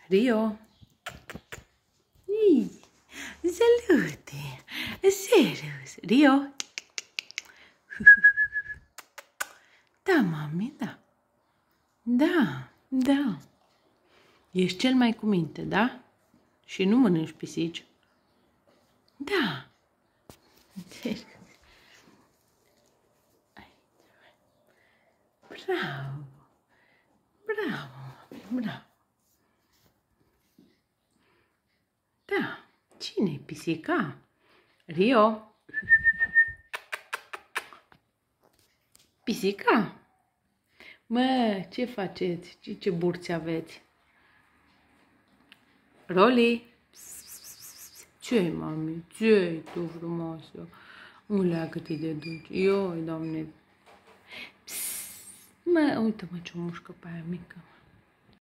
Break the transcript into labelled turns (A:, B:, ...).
A: Rio. Ii, salute. Serios. Rio. Da, mami, da. Da, da. Ești cel mai cu minte, da? Și nu mănânci pisici. Da. Bravo. Bravo, bravo. Da. Cine-i pisica? Rio? Pisica? Mă, ce faceți? Ce burți aveți? Roli? Ce-i, mami? Ce-i tu frumoasă? Uleagă-te de dulce. Ioi, Doamne. Mă, uite-mă ce mușcă pe aia mică.